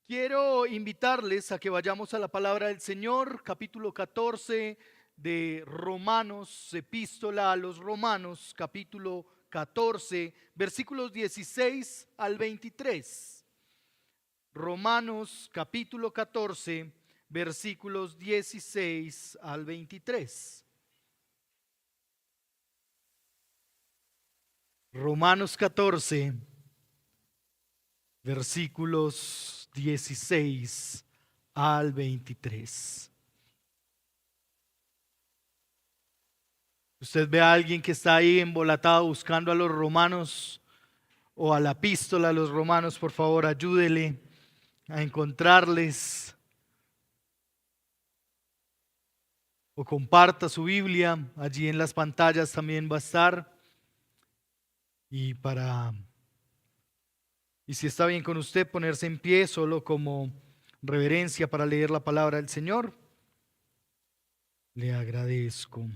Quiero invitarles a que vayamos a la palabra del Señor, capítulo 14 de Romanos, epístola a los Romanos, capítulo 14, versículos 16 al 23. Romanos, capítulo 14, versículos 16 al 23. Romanos 14, versículos 16 al 23. Usted ve a alguien que está ahí embolatado buscando a los romanos o a la epístola a los romanos, por favor, ayúdele a encontrarles o comparta su Biblia. Allí en las pantallas también va a estar. Y si está bien con usted, ponerse en pie solo como reverencia para leer la palabra del Señor. Le agradezco.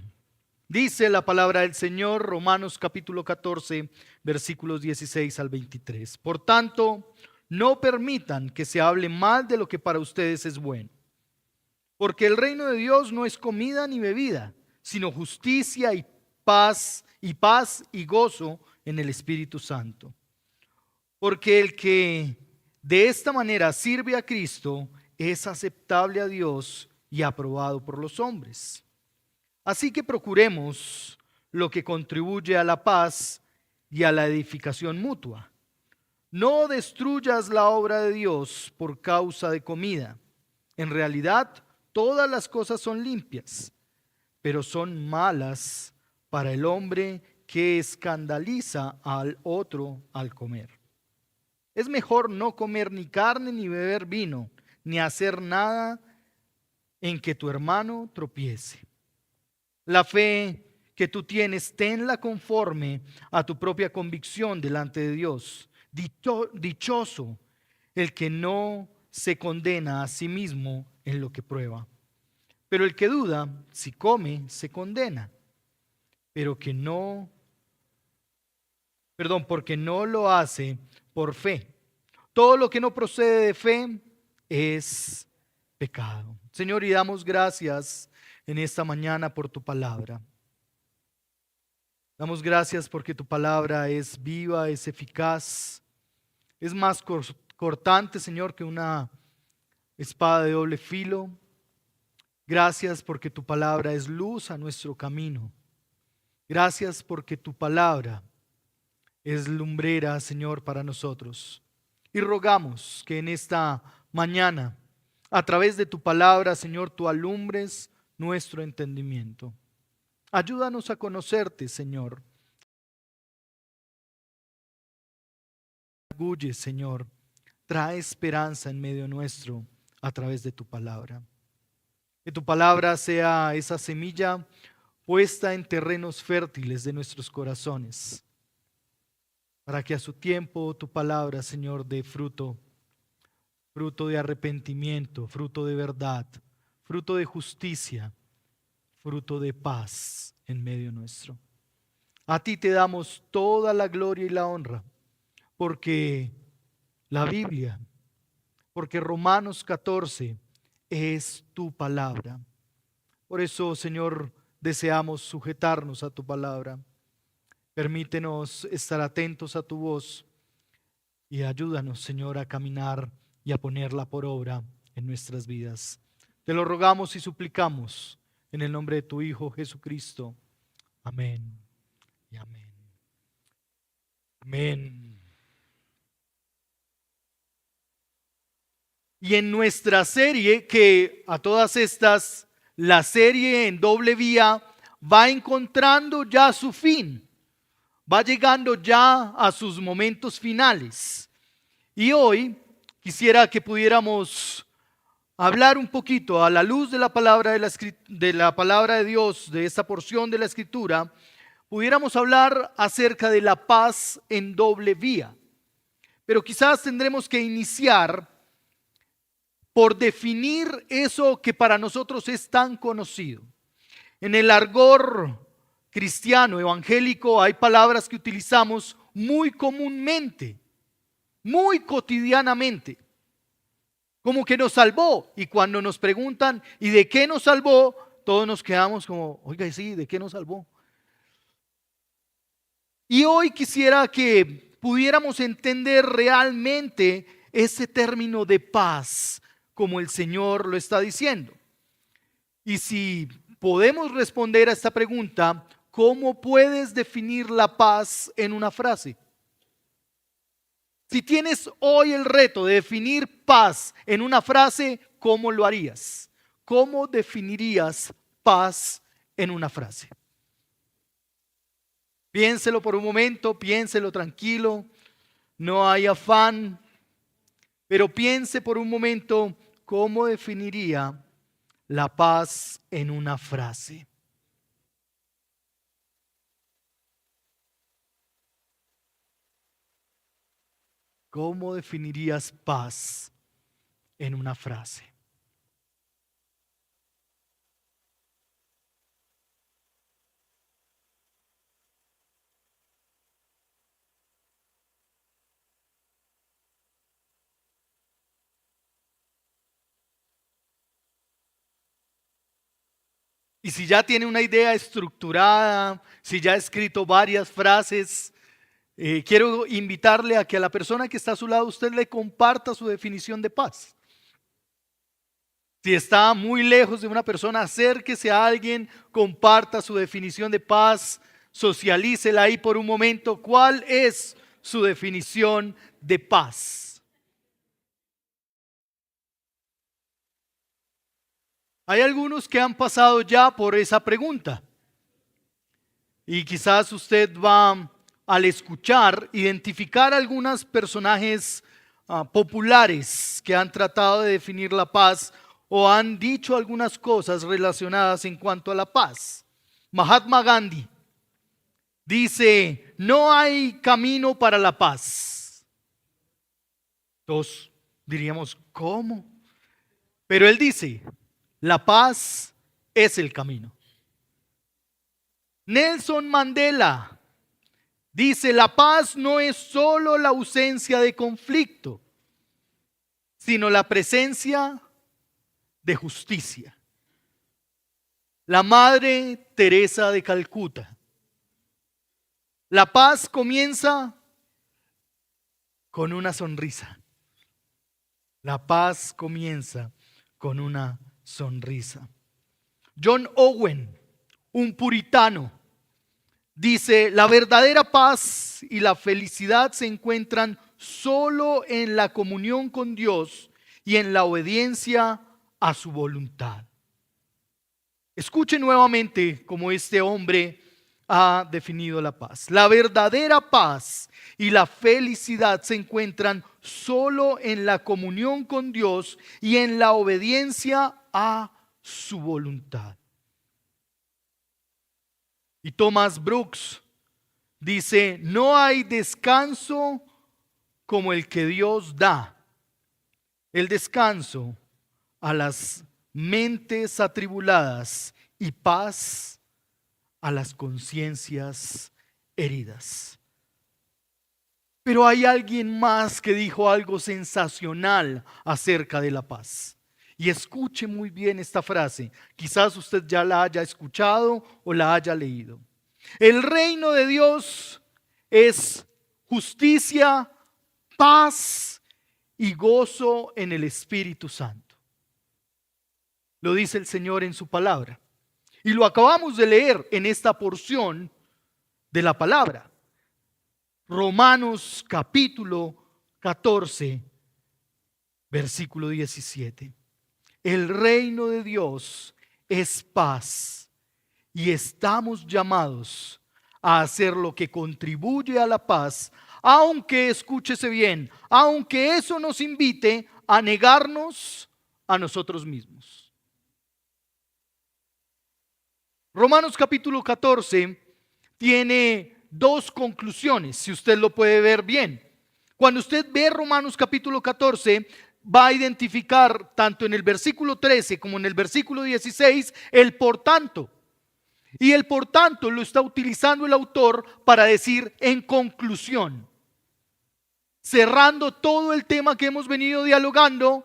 Dice la palabra del Señor, Romanos capítulo 14, versículos 16 al 23. Por tanto, no permitan que se hable mal de lo que para ustedes es bueno, porque el reino de Dios no es comida ni bebida, sino justicia y paz y gozo en el Espíritu Santo. Porque el que de esta manera sirve a Cristo es aceptable a Dios y aprobado por los hombres. Así que procuremos lo que contribuye a la paz y a la edificación mutua. No destruyas la obra de Dios por causa de comida. En realidad, todas las cosas son limpias, pero son malas para el hombre que escandaliza al otro al comer. Es mejor no comer ni carne ni beber vino, ni hacer nada en que tu hermano tropiece. La fe que tú tienes, tenla conforme a tu propia convicción delante de Dios. Dichoso el que no se condena a sí mismo en lo que prueba. Pero el que duda, si come, se condena. Porque no lo hace por fe. Todo lo que no procede de fe es pecado. Señor, y damos gracias en esta mañana por tu palabra. Damos gracias porque tu palabra es viva, es eficaz, es más cortante, Señor, que una espada de doble filo. Gracias porque tu palabra es luz a nuestro camino. Gracias porque tu palabra es lumbrera, Señor, para nosotros. Y rogamos que en esta mañana, a través de tu palabra, Señor, tú alumbres nuestro entendimiento. Ayúdanos a conocerte, Señor. Orgulle, Señor. Trae esperanza en medio nuestro a través de tu palabra. Que tu palabra sea esa semilla puesta en terrenos fértiles de nuestros corazones, para que a su tiempo tu palabra, Señor, dé fruto, fruto de arrepentimiento, fruto de verdad, fruto de justicia, fruto de paz en medio nuestro. A ti te damos toda la gloria y la honra, porque la Biblia, porque Romanos 14 es tu palabra. Por eso, Señor, deseamos sujetarnos a tu palabra. Permítenos estar atentos a tu voz y ayúdanos, Señor, a caminar y a ponerla por obra en nuestras vidas. Te lo rogamos y suplicamos en el nombre de tu Hijo Jesucristo. Amén y amén. Amén. Y en nuestra serie, que a todas estas, la serie en doble vía va encontrando ya su fin, va llegando ya a sus momentos finales. Y hoy quisiera que pudiéramos hablar un poquito a la luz de la palabra de la palabra de Dios, de esta porción de la Escritura, pudiéramos hablar acerca de la paz en doble vía. Pero quizás tendremos que iniciar por definir eso que para nosotros es tan conocido. En el argot cristiano, evangélico, hay palabras que utilizamos muy comúnmente, muy cotidianamente. como que nos salvó. Y cuando nos preguntan, ¿y de qué nos salvó? Todos nos quedamos como, oiga, sí, ¿de qué nos salvó? Y hoy quisiera que pudiéramos entender realmente ese término de paz, como el Señor lo está diciendo. Y si podemos responder a esta pregunta, ¿cómo puedes definir la paz en una frase? Si tienes hoy el reto de definir paz en una frase, ¿cómo lo harías? ¿Cómo definirías paz en una frase? Piénselo por un momento, piénselo tranquilo, no hay afán, pero piense por un momento cómo definiría la paz en una frase. ¿Cómo definirías paz en una frase? Y si ya tiene una idea estructurada, si ya ha escrito varias frases, quiero invitarle a que a la persona que está a su lado usted le comparta su definición de paz. Si está muy lejos de una persona, acérquese a alguien, comparta su definición de paz, socialícela ahí por un momento. ¿Cuál es su definición de paz? Hay algunos que han pasado ya por esa pregunta y quizás usted va al escuchar identificar algunos personajes populares que han tratado de definir la paz o han dicho algunas cosas relacionadas en cuanto a la paz. Mahatma Gandhi dice, no hay camino para la paz. Todos diríamos, ¿cómo? Pero él dice, la paz es el camino. Nelson Mandela dice, la paz no es solo la ausencia de conflicto, sino la presencia de justicia. La Madre Teresa de Calcuta. La paz comienza con una sonrisa. La paz comienza con una sonrisa. John Owen, un puritano, dice, la verdadera paz y la felicidad se encuentran solo en la comunión con Dios y en la obediencia a su voluntad. Escuche nuevamente cómo este hombre ha definido la paz. La verdadera paz y la felicidad se encuentran solo en la comunión con Dios y en la obediencia a su voluntad. Y Thomas Brooks dice, no hay descanso como el que Dios da. El descanso a las mentes atribuladas y paz a las conciencias heridas. Pero hay alguien más que dijo algo sensacional acerca de la paz. Y escuche muy bien esta frase. Quizás usted ya la haya escuchado o la haya leído. El reino de Dios es justicia, paz y gozo en el Espíritu Santo. Lo dice el Señor en su palabra. Y lo acabamos de leer en esta porción de la palabra. Romanos capítulo 14, versículo 17. El reino de Dios es paz y estamos llamados a hacer lo que contribuye a la paz, aunque, escúchese bien, aunque eso nos invite a negarnos a nosotros mismos. Romanos capítulo 14 tiene dos conclusiones, si usted lo puede ver bien. Cuando usted ve Romanos capítulo 14, va a identificar tanto en el versículo 13 como en el versículo 16 el por tanto. Y el por tanto lo está utilizando el autor para decir en conclusión, cerrando todo el tema que hemos venido dialogando,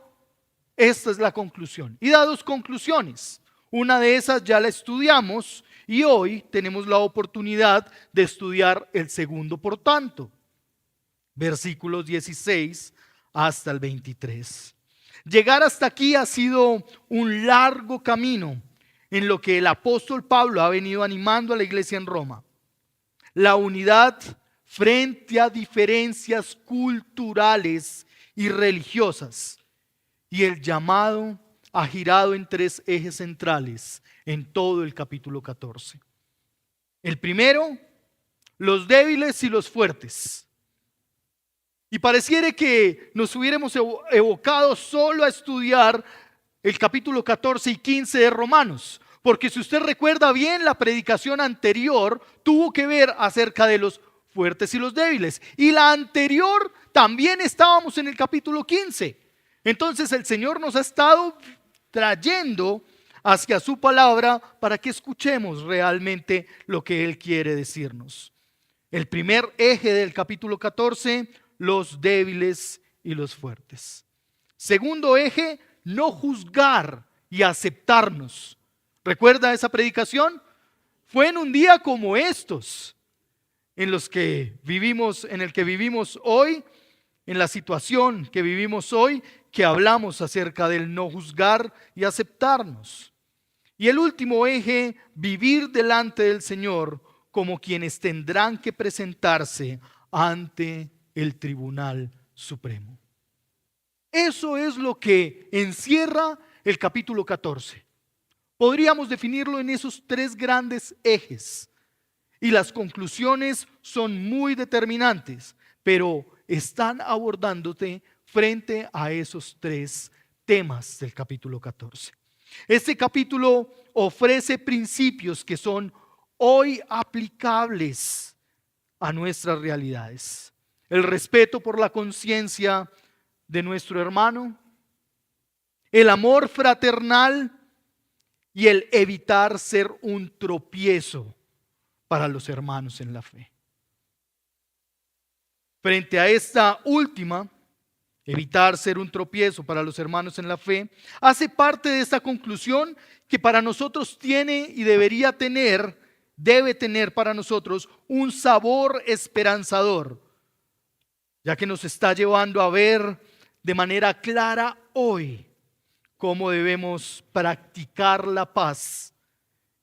Esta es la conclusión. Y da dos conclusiones. Una de esas ya la estudiamos y hoy tenemos la oportunidad de estudiar el segundo por tanto. Versículos 16 hasta el 23. Llegar hasta aquí ha sido un largo camino en lo que el apóstol Pablo ha venido animando a la iglesia en Roma. La unidad frente a diferencias culturales y religiosas. Y el llamado ha girado en tres ejes centrales en todo el capítulo 14. El primero, los débiles y los fuertes. Y pareciera que nos hubiéramos evocado solo a estudiar el capítulo 14 y 15 de Romanos. Porque si usted recuerda bien, la predicación anterior tuvo que ver acerca de los fuertes y los débiles. Y la anterior también estábamos en el capítulo 15. Entonces el Señor nos ha estado trayendo hacia su palabra para que escuchemos realmente lo que Él quiere decirnos. El primer eje del capítulo 14, los débiles y los fuertes. Segundo eje, no juzgar y aceptarnos. ¿Recuerda esa predicación? Fue en un día como estos, en el que vivimos hoy, en la situación que vivimos hoy, que hablamos acerca del no juzgar y aceptarnos. Y el último eje, vivir delante del Señor como quienes tendrán que presentarse ante el Tribunal Supremo. Eso es lo que encierra el capítulo 14. Podríamos definirlo en esos tres grandes ejes. Y las conclusiones son muy determinantes, pero están abordándote frente a esos tres temas del capítulo 14. Este capítulo ofrece principios que son hoy aplicables a nuestras realidades. El respeto por la conciencia de nuestro hermano, el amor fraternal y el evitar ser un tropiezo para los hermanos en la fe. Frente a esta última, evitar ser un tropiezo para los hermanos en la fe, hace parte de esta conclusión que para nosotros tiene y debe tener para nosotros un sabor esperanzador, ya que nos está llevando a ver de manera clara hoy cómo debemos practicar la paz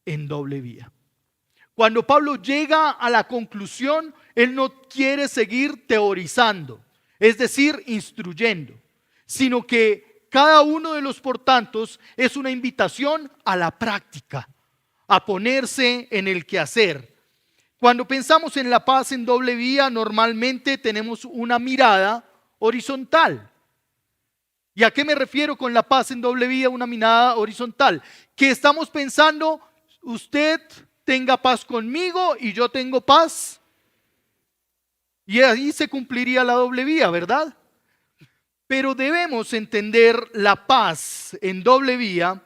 en doble vía. Cuando Pablo llega a la conclusión, él no quiere seguir teorizando, es decir, instruyendo, sino que cada uno de los portantos es una invitación a la práctica, a ponerse en el quehacer. Cuando pensamos en la paz en doble vía, normalmente tenemos una mirada horizontal. ¿Y a qué me refiero con la paz en doble vía, una mirada horizontal? Que estamos pensando, usted tenga paz conmigo y yo tengo paz. Y ahí se cumpliría la doble vía, ¿verdad? Pero debemos entender la paz en doble vía,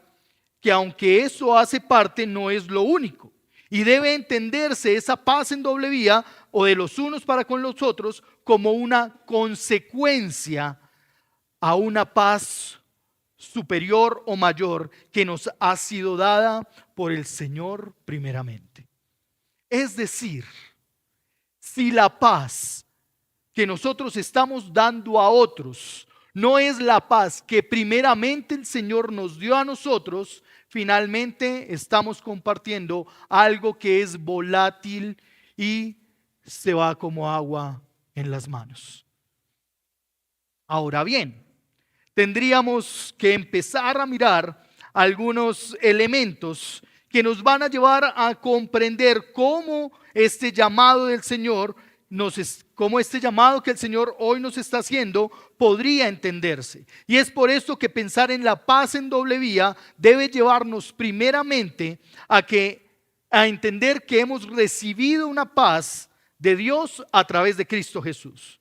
que aunque eso hace parte, no es lo único. Y debe entenderse esa paz en doble vía o de los unos para con los otros como una consecuencia a una paz superior o mayor que nos ha sido dada por el Señor primeramente. Es decir, si la paz que nosotros estamos dando a otros no es la paz que primeramente el Señor nos dio a nosotros, finalmente estamos compartiendo algo que es volátil y se va como agua en las manos. Ahora bien, tendríamos que empezar a mirar algunos elementos que nos van a llevar a comprender cómo este llamado del Señor, cómo este llamado que el Señor hoy nos está haciendo podría entenderse. Y es por esto que pensar en la paz en doble vía debe llevarnos primeramente a entender que hemos recibido una paz de Dios a través de Cristo Jesús.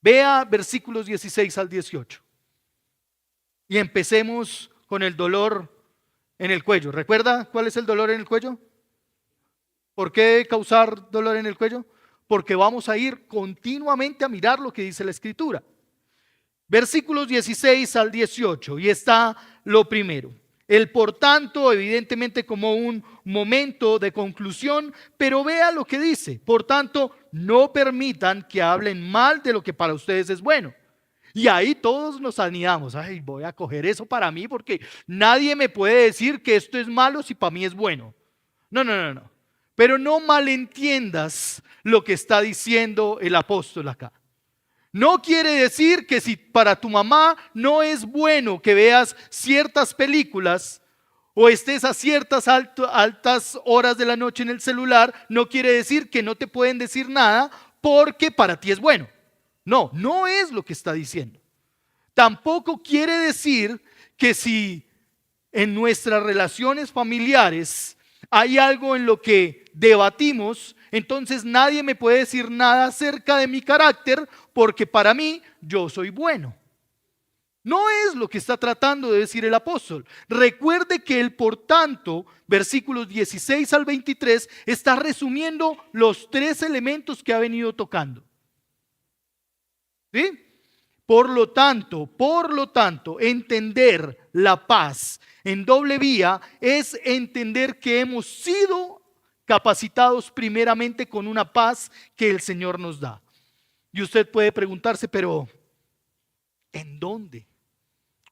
Vea versículos 16 al 18. Y empecemos con el dolor en el cuello. ¿Recuerda cuál es el dolor en el cuello? ¿Por qué causar dolor en el cuello? Porque vamos a ir continuamente a mirar lo que dice la Escritura. Versículos 16 al 18, y está lo primero. El por tanto, evidentemente como un momento de conclusión, pero vea lo que dice. Por tanto, no permitan que hablen mal de lo que para ustedes es bueno. Y ahí todos nos animamos. Ay, voy a coger eso para mí porque nadie me puede decir que esto es malo si para mí es bueno. No, no, no, no. Pero no malentiendas lo que está diciendo el apóstol acá. No quiere decir que si para tu mamá no es bueno que veas ciertas películas o estés a ciertas altas horas de la noche en el celular, no quiere decir que no te pueden decir nada porque para ti es bueno. No, no es lo que está diciendo. Tampoco quiere decir que si en nuestras relaciones familiares hay algo en lo que debatimos, entonces nadie me puede decir nada acerca de mi carácter porque para mí yo soy bueno. No es lo que está tratando de decir el apóstol. Recuerde que el por tanto, versículos 16 al 23, está resumiendo los tres elementos que ha venido tocando. ¿Sí? Por lo tanto, entender la paz en doble vía es entender que hemos sido capacitados primeramente con una paz que el Señor nos da. Y usted puede preguntarse, pero ¿en dónde?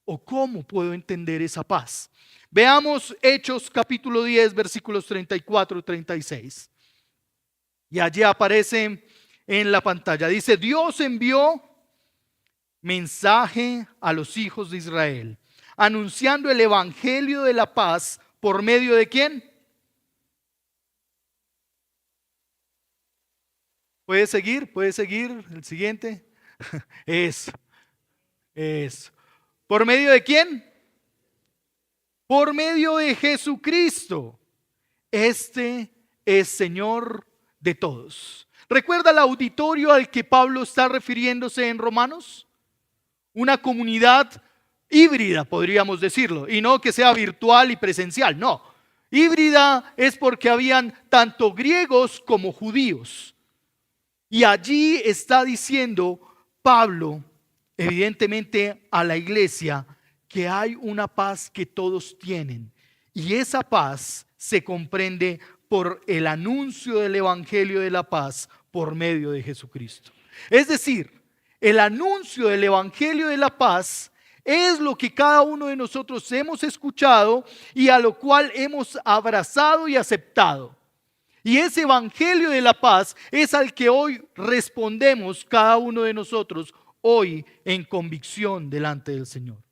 ¿O cómo puedo entender esa paz? Veamos Hechos capítulo 10, versículos 34 y 36. Y allí aparece en la pantalla. Dice, Dios envió mensaje a los hijos de Israel, anunciando el evangelio de la paz por medio de ¿quién? ¿Puede seguir? ¿Puede seguir? El siguiente. Eso, eso. ¿Por medio de quién? Por medio de Jesucristo. Este es Señor de todos. ¿Recuerda el auditorio al que Pablo está refiriéndose en Romanos? Una comunidad híbrida, podríamos decirlo, y no que sea virtual y presencial, no. Híbrida es porque habían tanto griegos como judíos. Y allí está diciendo Pablo, evidentemente a la iglesia, que hay una paz que todos tienen. Y esa paz se comprende por el anuncio del evangelio de la paz por medio de Jesucristo. Es decir, el anuncio del evangelio de la paz es lo que cada uno de nosotros hemos escuchado y a lo cual hemos abrazado y aceptado. Y ese evangelio de la paz es al que hoy respondemos cada uno de nosotros hoy en convicción delante del Señor.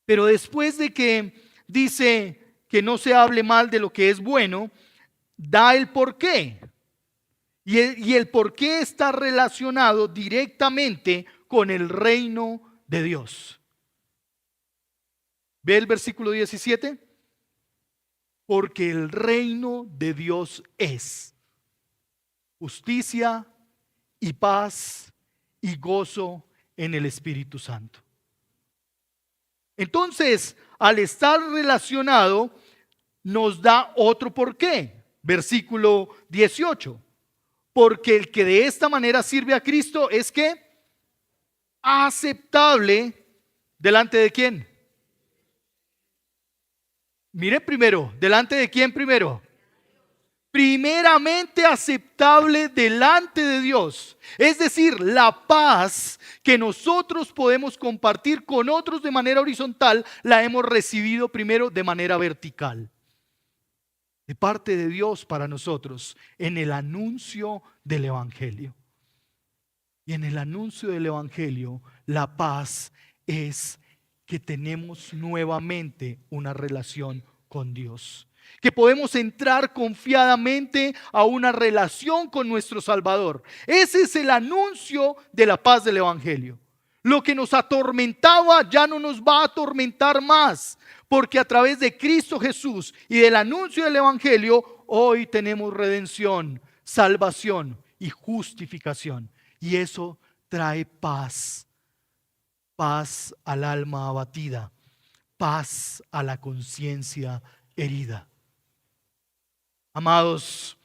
Pero después de que dice que no se hable mal de lo que es bueno, da el porqué. Y el porqué está relacionado directamente con el reino de Dios. ¿Ve el versículo 17? Porque el reino de Dios es justicia y paz y gozo en el Espíritu Santo. Entonces, al estar relacionado, nos da otro porqué. Versículo 18. Porque el que de esta manera sirve a Cristo es que aceptable delante de quién. Mire primero, ¿delante de quién primero? Primeramente aceptable delante de Dios. Es decir, la paz que nosotros podemos compartir con otros de manera horizontal, la hemos recibido primero de manera vertical. De parte de Dios para nosotros, en el anuncio del Evangelio. Y en el anuncio del Evangelio, la paz es que tenemos nuevamente una relación con Dios. Que podemos entrar confiadamente a una relación con nuestro Salvador. Ese es el anuncio de la paz del Evangelio. Lo que nos atormentaba ya no nos va a atormentar más, porque a través de Cristo Jesús y del anuncio del Evangelio, hoy tenemos redención, salvación y justificación. Y eso trae paz. Paz al alma abatida, paz a la conciencia herida. Amados,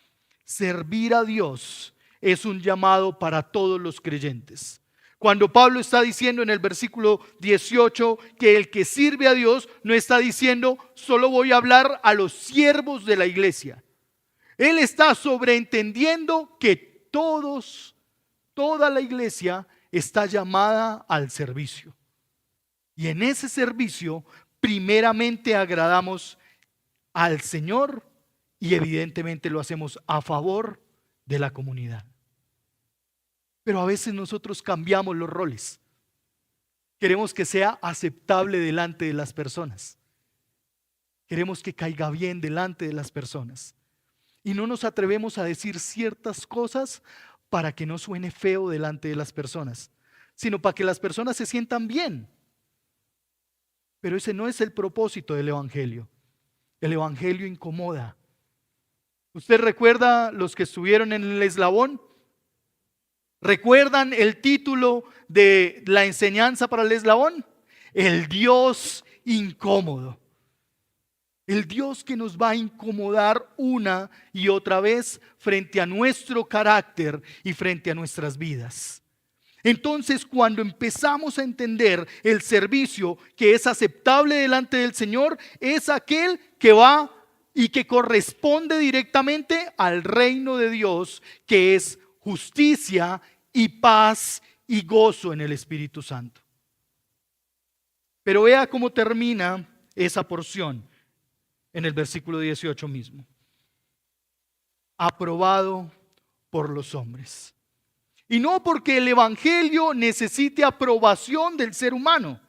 servir a Dios es un llamado para todos los creyentes. Cuando Pablo está diciendo en el versículo 18 que el que sirve a Dios no está diciendo solo voy a hablar a los siervos de la iglesia. Él está sobreentendiendo que toda la iglesia está llamada al servicio. Y en ese servicio primeramente agradamos al Señor y evidentemente lo hacemos a favor de la comunidad. Pero a veces nosotros cambiamos los roles. Queremos que sea aceptable delante de las personas. Queremos que caiga bien delante de las personas. Y no nos atrevemos a decir ciertas cosas para que no suene feo delante de las personas, sino para que las personas se sientan bien. Pero ese no es el propósito del Evangelio. El Evangelio incomoda. ¿Usted recuerda los que estuvieron en el eslabón? ¿Recuerdan el título de la enseñanza para el eslabón? El Dios incómodo. El Dios que nos va a incomodar una y otra vez frente a nuestro carácter y frente a nuestras vidas. Entonces, cuando empezamos a entender el servicio que es aceptable delante del Señor, es aquel que va y que corresponde directamente al reino de Dios, que es justicia y paz y gozo en el Espíritu Santo. Pero vea cómo termina esa porción en el versículo 18 mismo. Aprobado por los hombres. Y no porque el Evangelio necesite aprobación del ser humano,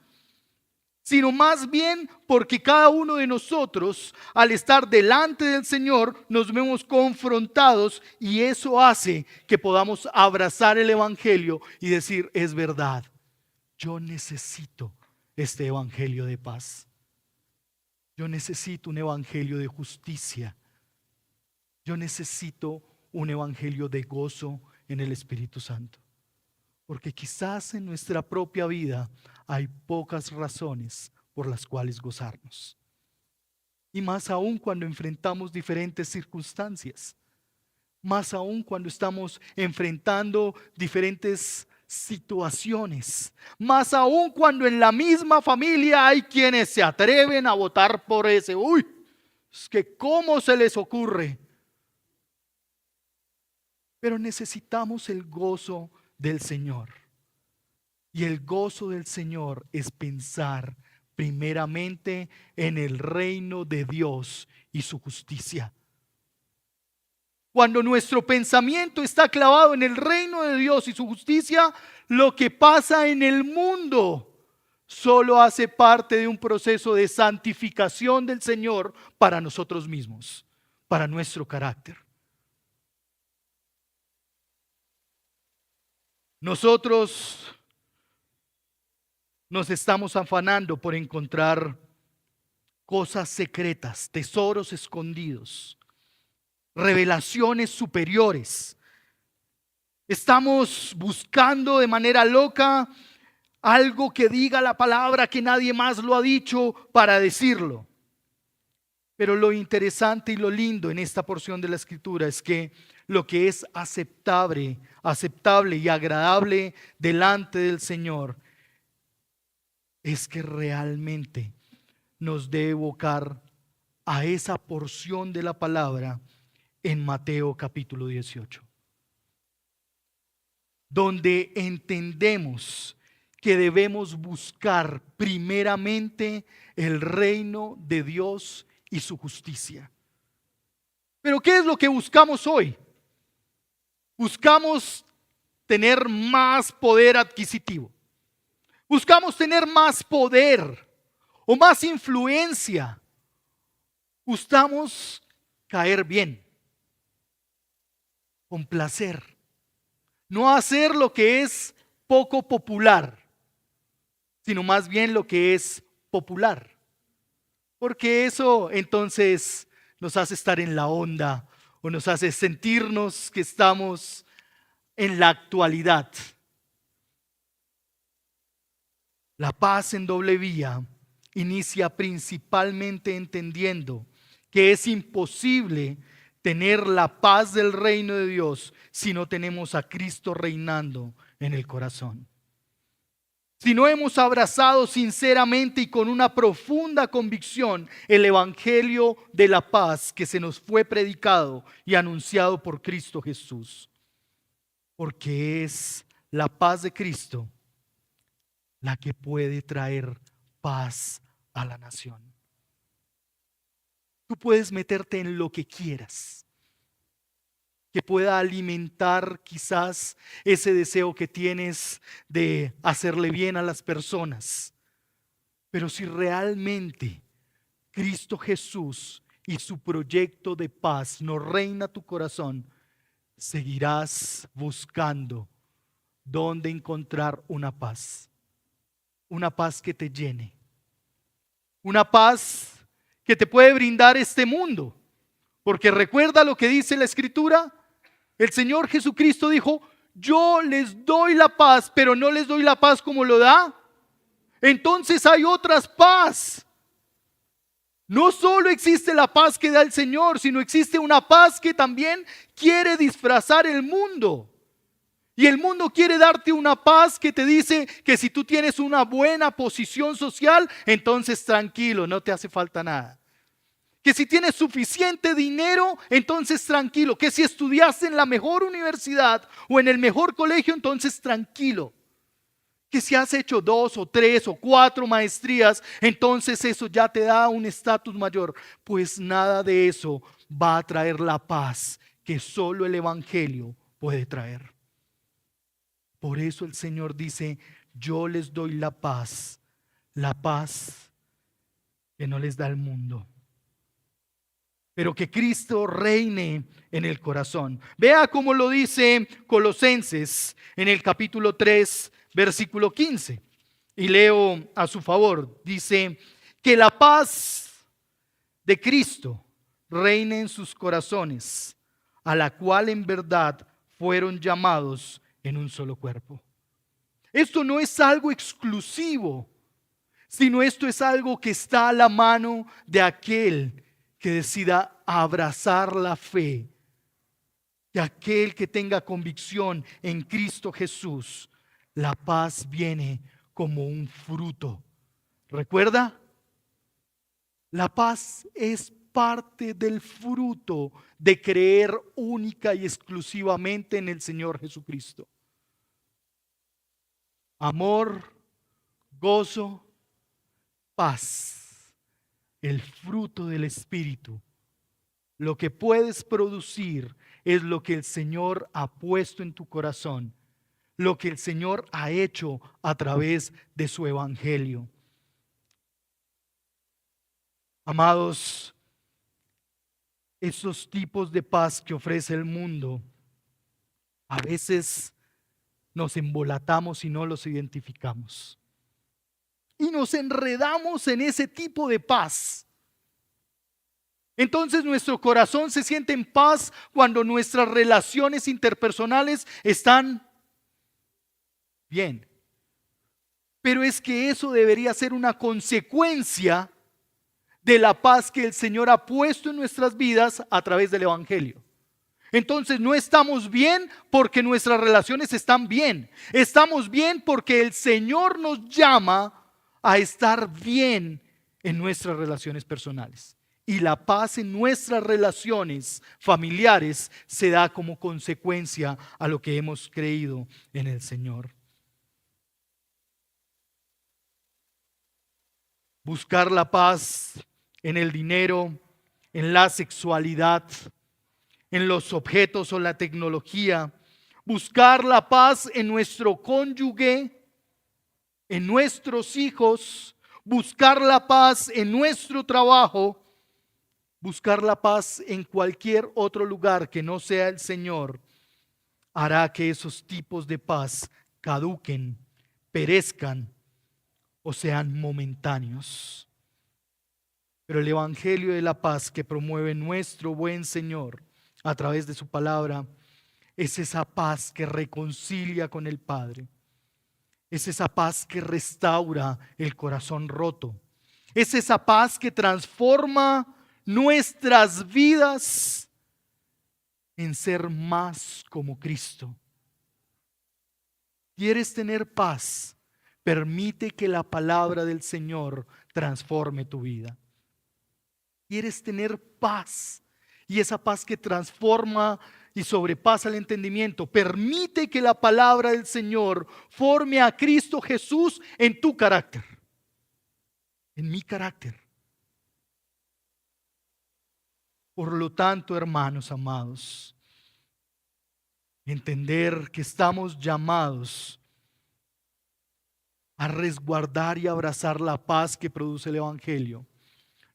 sino más bien porque cada uno de nosotros, al estar delante del Señor, nos vemos confrontados y eso hace que podamos abrazar el Evangelio y decir, es verdad, yo necesito este Evangelio de paz. Yo necesito un Evangelio de justicia. Yo necesito un Evangelio de gozo en el Espíritu Santo. Porque quizás en nuestra propia vida hay pocas razones por las cuales gozarnos. Y más aún cuando enfrentamos diferentes circunstancias. Más aún cuando estamos enfrentando diferentes situaciones. Más aún cuando en la misma familia hay quienes se atreven a votar por ese. Uy, es que ¿cómo se les ocurre? Pero necesitamos el gozo del Señor. Y el gozo del Señor es pensar primeramente en el reino de Dios y su justicia. Cuando nuestro pensamiento está clavado en el reino de Dios y su justicia, lo que pasa en el mundo solo hace parte de un proceso de santificación del Señor para nosotros mismos, para nuestro carácter. Nosotros nos estamos afanando por encontrar cosas secretas, tesoros escondidos, revelaciones superiores. Estamos buscando de manera loca algo que diga la palabra que nadie más lo ha dicho para decirlo. Pero lo interesante y lo lindo en esta porción de la Escritura es que lo que es aceptable y agradable delante del Señor es que realmente nos debe evocar a esa porción de la palabra en Mateo capítulo 18, donde entendemos que debemos buscar primeramente el reino de Dios y su justicia. Pero ¿qué es lo que buscamos hoy? Buscamos tener más poder adquisitivo. Buscamos tener más poder o más influencia. Buscamos caer bien, complacer, no hacer lo que es poco popular, sino más bien lo que es popular. Porque eso entonces nos hace estar en la onda o nos hace sentirnos que estamos en la actualidad. La paz en doble vía inicia principalmente entendiendo que es imposible tener la paz del reino de Dios si no tenemos a Cristo reinando en el corazón. si no hemos abrazado sinceramente y con una profunda convicción el Evangelio de la paz que se nos fue predicado y anunciado por Cristo Jesús. Porque es la paz de Cristo la que puede traer paz a la nación. Tú puedes meterte en lo que quieras, que pueda alimentar quizás ese deseo que tienes de hacerle bien a las personas. Pero si realmente Cristo Jesús y su proyecto de paz no reina tu corazón, seguirás buscando dónde encontrar una paz que te llene, una paz que te puede brindar este mundo. Porque recuerda lo que dice la Escritura. El Señor Jesucristo dijo: yo les doy la paz, pero no les doy la paz como lo da. Entonces hay otras paz. No solo existe la paz que da el Señor, sino existe una paz que también quiere disfrazar el mundo. Y el mundo quiere darte una paz que te dice que si tú tienes una buena posición social, entonces tranquilo, no te hace falta nada. Que si tienes suficiente dinero, entonces tranquilo. Que si estudiaste en la mejor universidad o en el mejor colegio, entonces tranquilo. Que si has hecho 2 o 3 o 4 maestrías, entonces eso ya te da un estatus mayor. Pues nada de eso va a traer la paz que solo el Evangelio puede traer. Por eso el Señor dice: yo les doy la paz que no les da el mundo. Pero que Cristo reine en el corazón. Vea cómo lo dice Colosenses en el capítulo 3, versículo 15. Y leo a su favor. Dice: que la paz de Cristo reine en sus corazones, a la cual en verdad fueron llamados en un solo cuerpo. Esto no es algo exclusivo, sino esto es algo que está a la mano de aquel que decida abrazar la fe, de aquel que tenga convicción en Cristo Jesús. La paz viene como un fruto. ¿Recuerda? La paz es parte del fruto de creer única y exclusivamente en el Señor Jesucristo. Amor, gozo, paz. El fruto del Espíritu. Lo que puedes producir es lo que el Señor ha puesto en tu corazón, lo que el Señor ha hecho a través de su Evangelio. Amados, esos tipos de paz que ofrece el mundo, a veces nos embolatamos y no los identificamos. Y nos enredamos en ese tipo de paz. Entonces nuestro corazón se siente en paz cuando nuestras relaciones interpersonales están bien. Pero es que eso debería ser una consecuencia de la paz que el Señor ha puesto en nuestras vidas a través del Evangelio. Entonces no estamos bien porque nuestras relaciones están bien. Estamos bien porque el Señor nos llama a estar bien en nuestras relaciones personales. Y la paz en nuestras relaciones familiares se da como consecuencia a lo que hemos creído en el Señor. Buscar la paz en el dinero, en la sexualidad, en los objetos o la tecnología. Buscar la paz en nuestro cónyuge, en nuestros hijos. Buscar la paz en nuestro trabajo. Buscar la paz en cualquier otro lugar que no sea el Señor hará que esos tipos de paz caduquen, perezcan o sean momentáneos. Pero el Evangelio de la paz que promueve nuestro buen Señor a través de su palabra es esa paz que reconcilia con el Padre. Es esa paz que restaura el corazón roto. Es esa paz que transforma nuestras vidas en ser más como Cristo. ¿Quieres tener paz? Permite que la palabra del Señor transforme tu vida. ¿Quieres tener paz? Y esa paz que transforma y sobrepasa el entendimiento. Permite que la palabra del Señor forme a Cristo Jesús en tu carácter, en mi carácter. Por lo tanto, hermanos amados, entender que estamos llamados a resguardar y abrazar la paz que produce el Evangelio,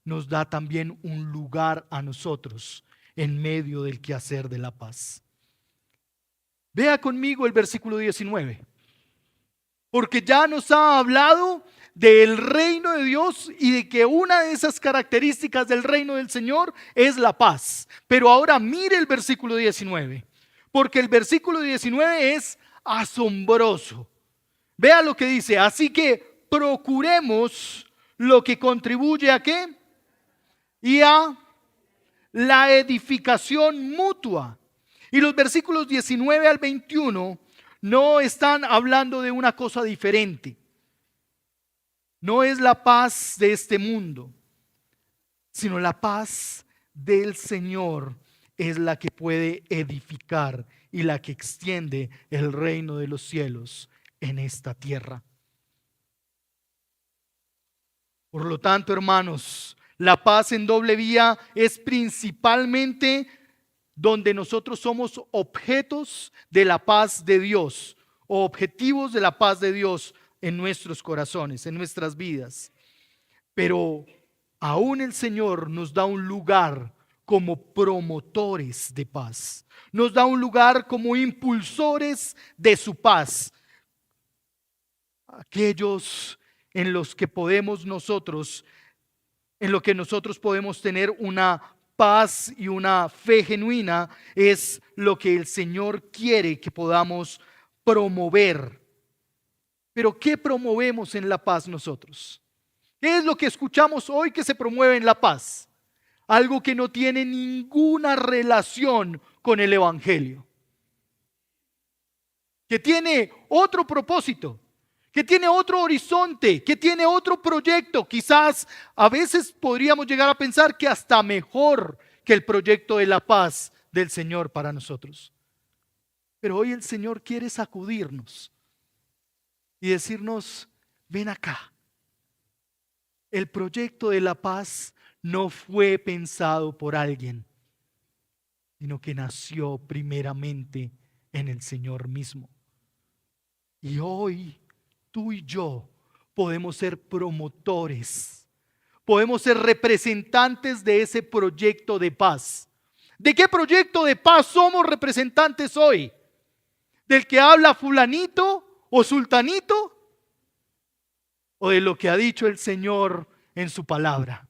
nos da también un lugar a nosotros en medio del quehacer de la paz. Vea conmigo el versículo 19, porque ya nos ha hablado del reino de Dios y de que una de esas características del reino del Señor es la paz. Pero ahora mire el versículo 19, porque el versículo 19 es asombroso. Vea lo que dice: así que procuremos lo que contribuye ¿a qué? Y a la edificación mutua. Y los versículos 19 al 21 no están hablando de una cosa diferente. No es la paz de este mundo, sino la paz del Señor es la que puede edificar y la que extiende el reino de los cielos en esta tierra. Por lo tanto, hermanos, la paz en doble vía es principalmente donde nosotros somos objetos de la paz de Dios o objetivos de la paz de Dios en nuestros corazones, en nuestras vidas. Pero aún el Señor nos da un lugar como promotores de paz. Nos da un lugar como impulsores de su paz. Aquellos en los que podemos nosotros, en lo que nosotros podemos tener una paz y una fe genuina, es lo que el Señor quiere que podamos promover. Pero ¿qué promovemos en la paz nosotros? ¿Qué es lo que escuchamos hoy que se promueve en la paz? Algo que no tiene ninguna relación con el Evangelio, que tiene otro propósito, que tiene otro horizonte, que tiene otro proyecto. Quizás a veces podríamos llegar a pensar que hasta mejor que el proyecto de la paz del Señor para nosotros. Pero hoy el Señor quiere sacudirnos y decirnos: ven acá. El proyecto de la paz no fue pensado por alguien, sino que nació primeramente en el Señor mismo. Y hoy tú y yo podemos ser promotores, podemos ser representantes de ese proyecto de paz. ¿De qué proyecto de paz somos representantes hoy? ¿Del que habla fulanito o sultanito? ¿O de lo que ha dicho el Señor en su palabra?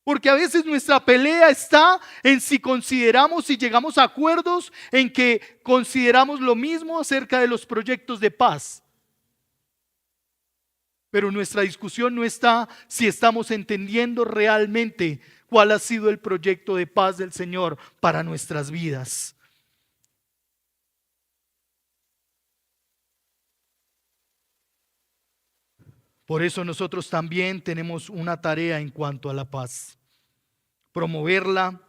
Porque a veces nuestra pelea está en si consideramos, si llegamos a acuerdos en que consideramos lo mismo acerca de los proyectos de paz. Pero nuestra discusión no está si estamos entendiendo realmente cuál ha sido el proyecto de paz del Señor para nuestras vidas. Por eso nosotros también tenemos una tarea en cuanto a la paz: promoverla,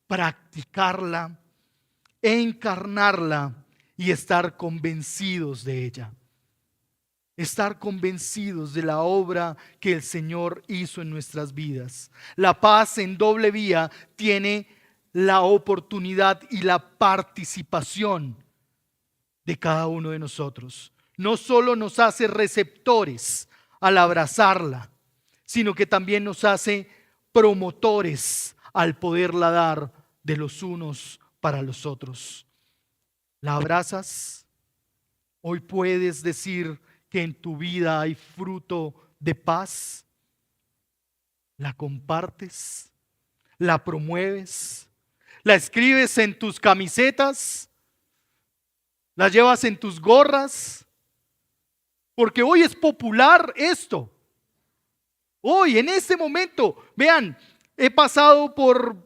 practicarla, encarnarla y estar convencidos de ella. Estar convencidos de la obra que el Señor hizo en nuestras vidas. La paz en doble vía tiene la oportunidad y la participación de cada uno de nosotros. No solo nos hace receptores al abrazarla, sino que también nos hace promotores al poderla dar de los unos para los otros. ¿La abrazas? Hoy puedes decir que en tu vida hay fruto de paz. ¿La compartes? ¿La promueves? ¿La escribes en tus camisetas? ¿La llevas en tus gorras? Porque hoy es popular esto. Hoy, en este momento, vean, he pasado por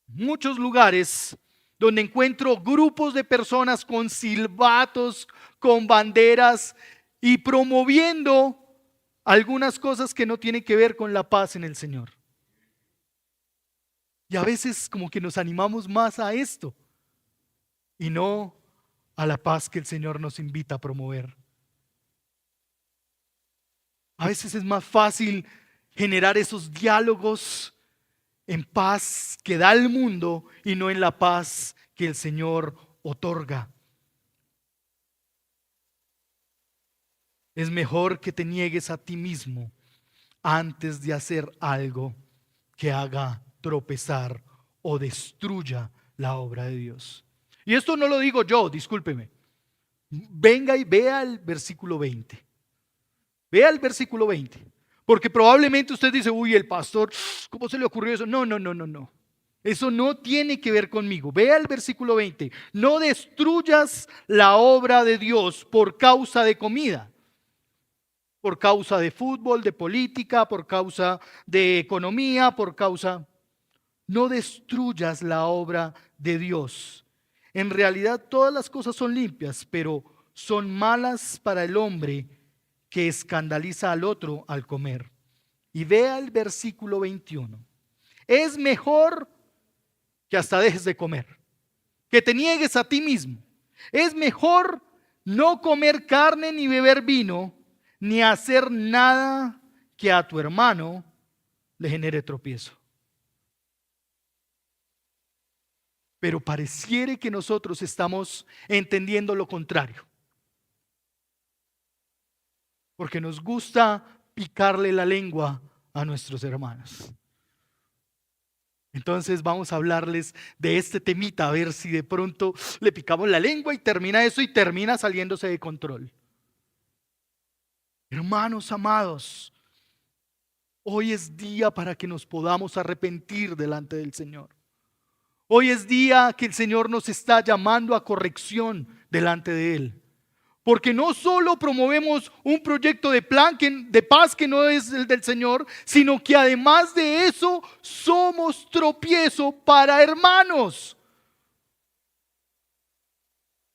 muchos lugares donde encuentro grupos de personas con silbatos, con banderas, y promoviendo algunas cosas que no tienen que ver con la paz en el Señor. Y a veces como que nos animamos más a esto y no a la paz que el Señor nos invita a promover. A veces es más fácil generar esos diálogos en paz que da el mundo y no en la paz que el Señor otorga. Es mejor que te niegues a ti mismo antes de hacer algo que haga tropezar o destruya la obra de Dios. Y esto no lo digo yo, discúlpeme. Venga y vea el versículo 20. Vea el versículo 20. Porque probablemente usted dice, uy, el pastor, ¿cómo se le ocurrió eso? No, no, no, no, no. Eso no tiene que ver conmigo. Vea el versículo 20. No destruyas la obra de Dios por causa de comida, por causa de fútbol, de política, por causa de economía, por causa... No destruyas la obra de Dios. En realidad todas las cosas son limpias, pero son malas para el hombre que escandaliza al otro al comer. Y vea el versículo 21. Es mejor que hasta dejes de comer, que te niegues a ti mismo. Es mejor no comer carne ni beber vino, ni hacer nada que a tu hermano le genere tropiezo. Pero pareciere que nosotros estamos entendiendo lo contrario. Porque nos gusta picarle la lengua a nuestros hermanos. Entonces vamos a hablarles de este temita, a ver si de pronto le picamos la lengua y termina eso y termina saliéndose de control. Hermanos amados, hoy es día para que nos podamos arrepentir delante del Señor. Hoy es día que el Señor nos está llamando a corrección delante de Él. Porque no solo promovemos un proyecto de paz que no es el del Señor, sino que además de eso somos tropiezo para hermanos.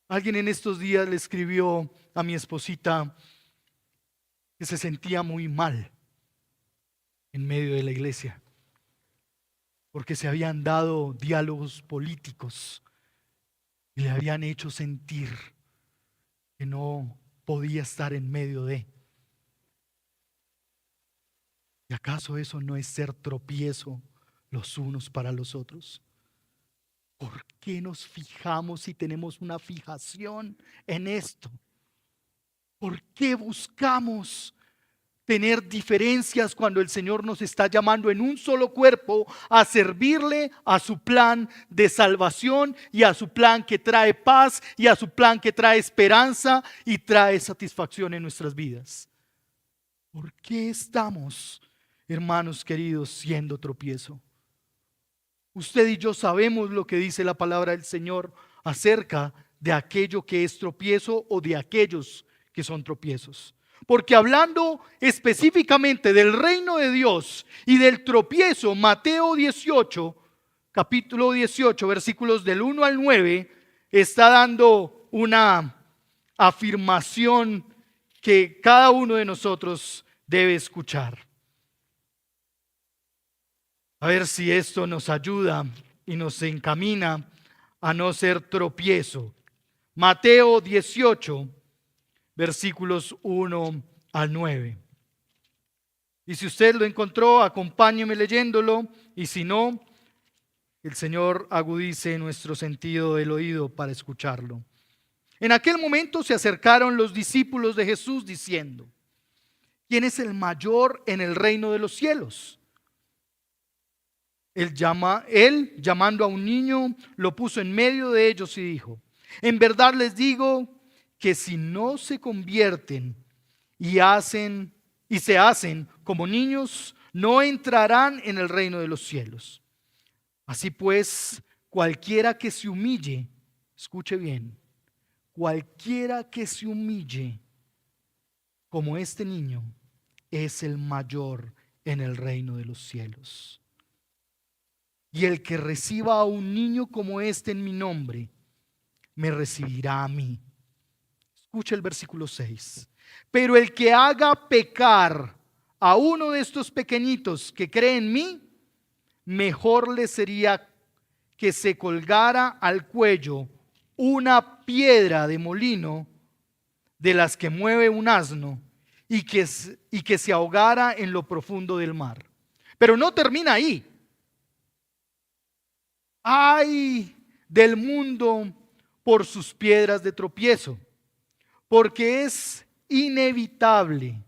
Alguien en estos días le escribió a mi esposita que se sentía muy mal en medio de la iglesia, porque se habían dado diálogos políticos y le habían hecho sentir que no podía estar en medio de. ¿Y acaso eso no es ser tropiezo los unos para los otros? ¿Por qué nos fijamos y tenemos una fijación en esto? ¿Por qué buscamos tener diferencias cuando el Señor nos está llamando en un solo cuerpo a servirle a su plan de salvación y a su plan que trae paz y a su plan que trae esperanza y trae satisfacción en nuestras vidas? ¿Por qué estamos, hermanos queridos, siendo tropiezo? Usted y yo sabemos lo que dice la palabra del Señor acerca de aquello que es tropiezo o de aquellos que son tropiezos. Porque hablando específicamente del reino de Dios y del tropiezo, Mateo 18, capítulo 18, versículos del 1 al 9, está dando una afirmación que cada uno de nosotros debe escuchar. A ver si esto nos ayuda y nos encamina a no ser tropiezo. Mateo 18, versículos 1 al 9. Y si usted lo encontró, acompáñeme leyéndolo. Y si no, el Señor agudice nuestro sentido del oído para escucharlo. En aquel momento se acercaron los discípulos de Jesús diciendo: ¿quién es el mayor en el reino de los cielos? Él llamando a un niño, lo puso en medio de ellos y dijo: en verdad les digo que si no se convierten y se hacen como niños, no entrarán en el reino de los cielos. Así pues, cualquiera que se humille, escuche bien, cualquiera que se humille como este niño es el mayor en el reino de los cielos. Y el que reciba a un niño como este en mi nombre, me recibirá a mí. Escucha el versículo 6. Pero el que haga pecar a uno de estos pequeñitos que cree en mí, mejor le sería que se colgara al cuello una piedra de molino de las que mueve un asno y que se ahogara en lo profundo del mar. Pero no termina ahí. Ay del mundo por sus piedras de tropiezo, porque es inevitable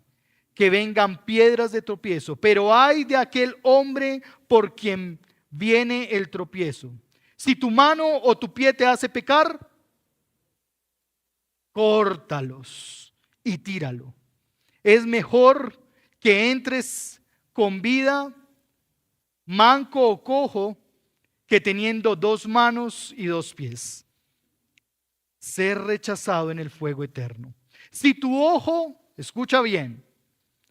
que vengan piedras de tropiezo, pero ay de aquel hombre por quien viene el tropiezo. Si tu mano o tu pie te hace pecar, córtalos y tíralo. Es mejor que entres con vida, manco o cojo, que teniendo dos manos y dos pies, ser rechazado en el fuego eterno. Si tu ojo, escucha bien,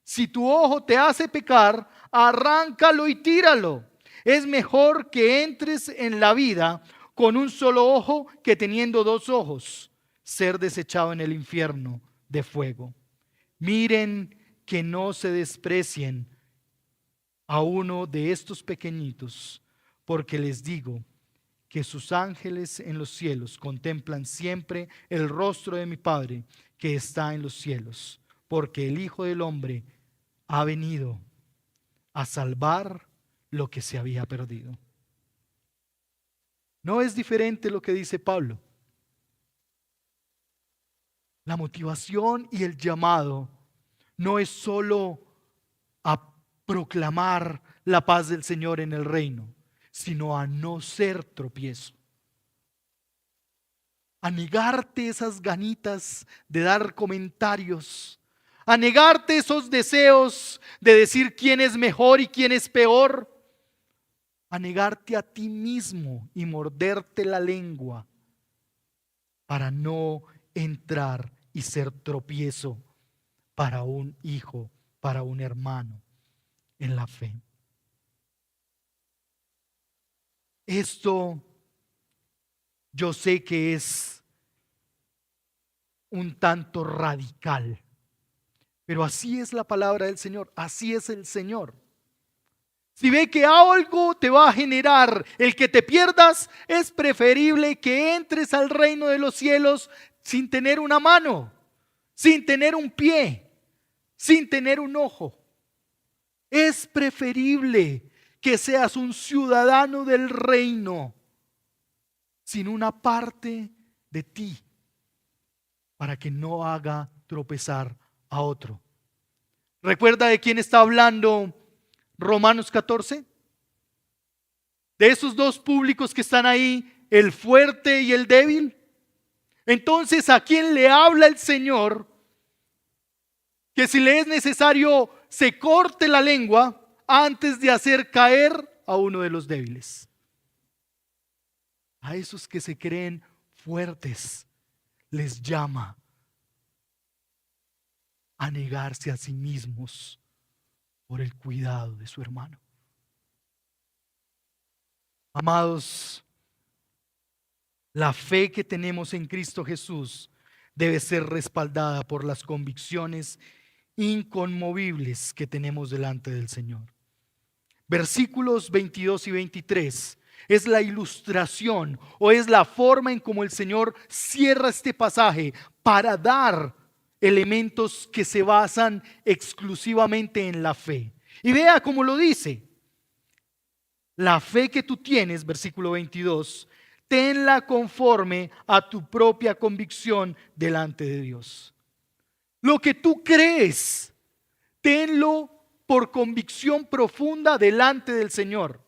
si tu ojo te hace pecar, arráncalo y tíralo. Es mejor que entres en la vida con un solo ojo que teniendo dos ojos, ser desechado en el infierno de fuego. Miren que no se desprecien a uno de estos pequeñitos, porque les digo que sus ángeles en los cielos contemplan siempre el rostro de mi Padre que está en los cielos, porque el Hijo del Hombre ha venido a salvar lo que se había perdido. No es diferente lo que dice Pablo. La motivación y el llamado no es solo a proclamar la paz del Señor en el reino, sino a no ser tropiezo. A negarte esas ganitas de dar comentarios, a negarte esos deseos de decir quién es mejor y quién es peor, a negarte a ti mismo y morderte la lengua para no entrar y ser tropiezo para un hijo, para un hermano en la fe. Esto yo sé que es un tanto radical, pero así es la palabra del Señor, así es el Señor. Si ve que algo te va a generar el que te pierdas, es preferible que entres al reino de los cielos sin tener una mano, sin tener un pie, sin tener un ojo. Es preferible que seas un ciudadano del reino sin una parte de ti, para que no haga tropezar a otro. ¿Recuerda de quién está hablando Romanos 14? De esos dos públicos que están ahí, el fuerte y el débil. Entonces, ¿a quién le habla el Señor? Que si le es necesario, se corte la lengua antes de hacer caer a uno de los débiles. A esos que se creen fuertes les llama a negarse a sí mismos por el cuidado de su hermano. Amados, la fe que tenemos en Cristo Jesús debe ser respaldada por las convicciones inconmovibles que tenemos delante del Señor. Versículos 22 y 23 es la ilustración o es la forma en cómo el Señor cierra este pasaje para dar elementos que se basan exclusivamente en la fe. Y vea cómo lo dice. La fe que tú tienes, versículo 22, tenla conforme a tu propia convicción delante de Dios. Lo que tú crees, tenlo por convicción profunda delante del Señor.